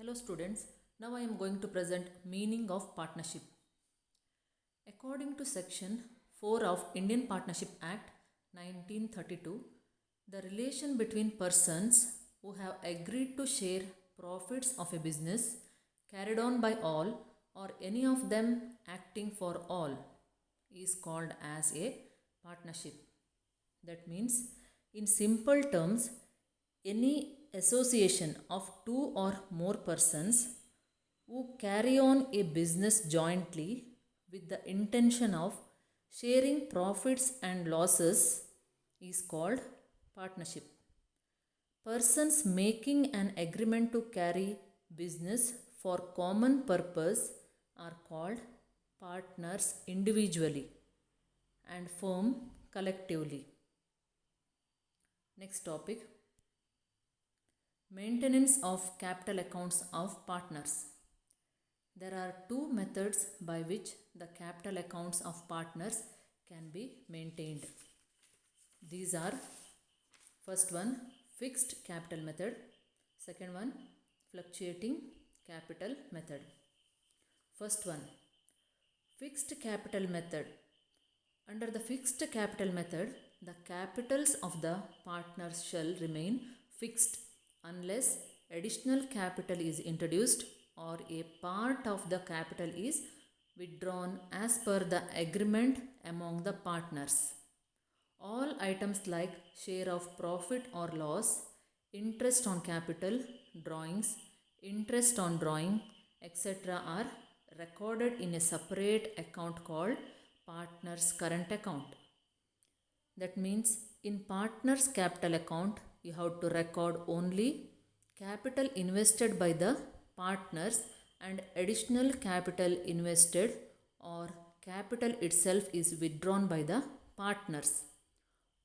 Hello students, now I am going to present meaning of partnership. According to section 4 of Indian Partnership Act 1932, the relation between persons who have agreed to share profits of a business carried on by all or any of them acting for all is called as a partnership. That means, in simple terms, any association of two or more persons who carry on a business jointly with the intention of sharing profits and losses is called partnership. Persons making an agreement to carry business for common purpose are called partners individually and firm collectively. Next topic, maintenance of capital accounts of partners. There are two methods by which the capital accounts of partners can be maintained. These are, first one, fixed capital method, second one, fluctuating capital method. First one, fixed capital method. Under the fixed capital method, the capitals of the partners shall remain fixed unless additional capital is introduced or a part of the capital is withdrawn as per the agreement among the partners. All items like share of profit or loss, interest on capital, drawings, interest on drawing, etc. are recorded in a separate account called partners current account. That means in partners capital account, you have to record only capital invested by the partners and additional capital invested or capital itself is withdrawn by the partners.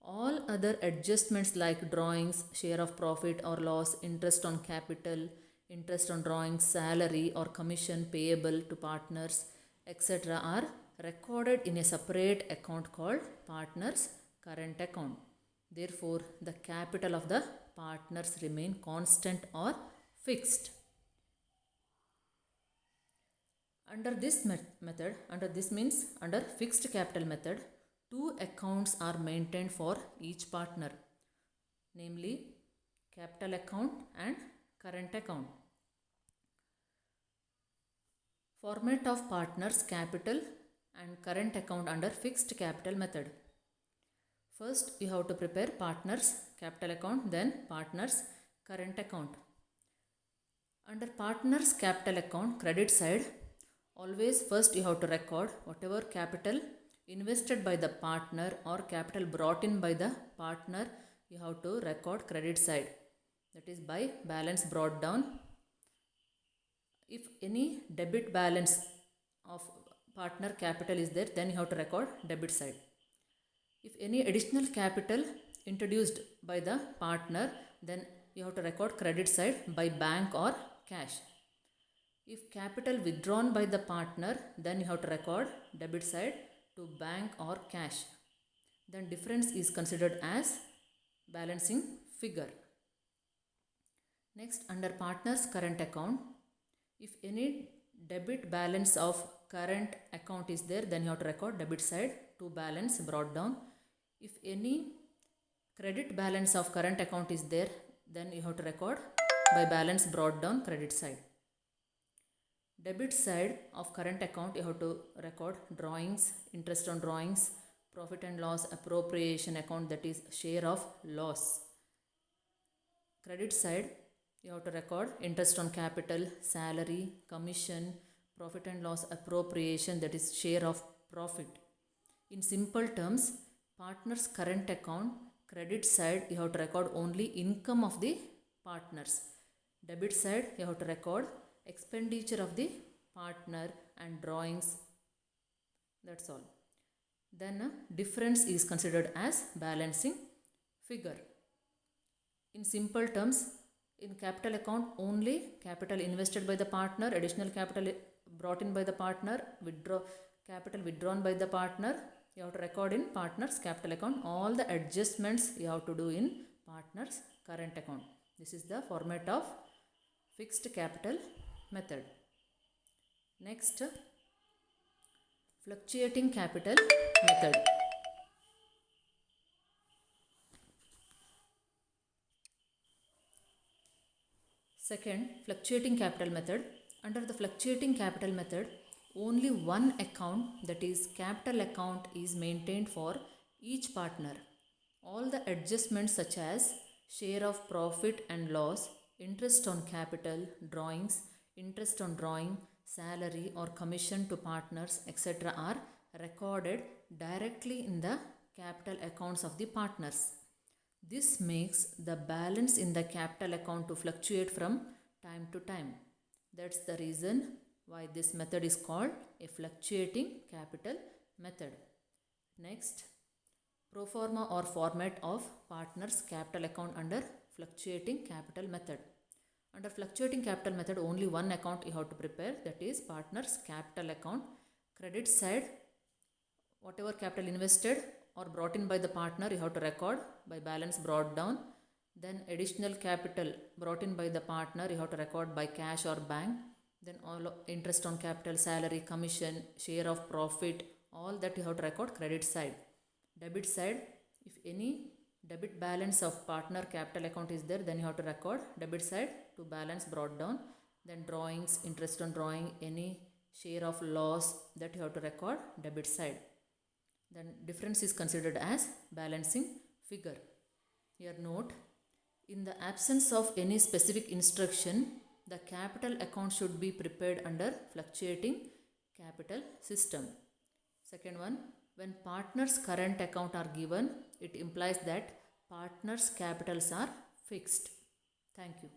All other adjustments like drawings, share of profit or loss, interest on capital, interest on drawings, salary or commission payable to partners, etc. are recorded in a separate account called partners current account. Therefore, the capital of the partners remain constant or fixed. Under this method, under fixed capital method, two accounts are maintained for each partner, namely capital account and current account. Format of partners capital and current account under fixed capital method. First, you have to prepare partners capital account, then partners current account. Under partners capital account credit side, always first you have to record whatever capital invested by the partner or capital brought in by the partner, you have to record credit side. That is by balance brought down. If any debit balance of partner capital is there, then you have to record debit side. If any additional capital introduced by the partner, then you have to record credit side by bank or cash. If capital withdrawn by the partner, then you have to record debit side to bank or cash. Then difference is considered as balancing figure. Next, under partners current account, if any debit balance of current account is there, then you have to record debit side to balance brought down. If any credit balance of current account is there, then you have to record by balance brought down credit side. Debit side of current account, you have to record drawings, interest on drawings, profit and loss appropriation account, that is share of loss. Credit side, you have to record interest on capital, salary, commission, profit and loss appropriation, that is share of profit. In simple terms, partners current account credit side, you have to record only income of the partners. Debit side, you have to record expenditure of the partner and drawings. That's all. Then difference is considered as balancing figure. In simple terms, in capital account only capital invested by the partner, additional capital brought in by the partner, capital withdrawn by the partner, you have to record in partners capital account. All the adjustments you have to do in partners current account. This is the format of fixed capital method. Next, fluctuating capital method. Second, fluctuating capital method. Under the fluctuating capital method, only one account, that is capital account, is maintained for each partner. All the adjustments such as share of profit and loss, interest on capital, drawings, interest on drawing, salary or commission to partners, etc. are recorded directly in the capital accounts of the partners. This makes the balance in the capital account to fluctuate from time to time. That's the reason why this method is called a fluctuating capital method. Next, pro forma or format of partners capital account under fluctuating capital method. Under fluctuating capital method, only one account you have to prepare, that is partners capital account. Credit side, whatever capital invested or brought in by the partner, you have to record by balance brought down. Then additional capital brought in by the partner, you have to record by cash or bank. Then all interest on capital, salary, commission, share of profit, all that you have to record credit side. Debit side, if any debit balance of partner capital account is there, then you have to record debit side to balance brought down. Then drawings, interest on drawing, any share of loss, that you have to record debit side. Then difference is considered as balancing figure. Here note, in the absence of any specific instruction, the capital account should be prepared under fluctuating capital system. Second one, when partners current account are given, it implies that partners capitals are fixed. Thank you.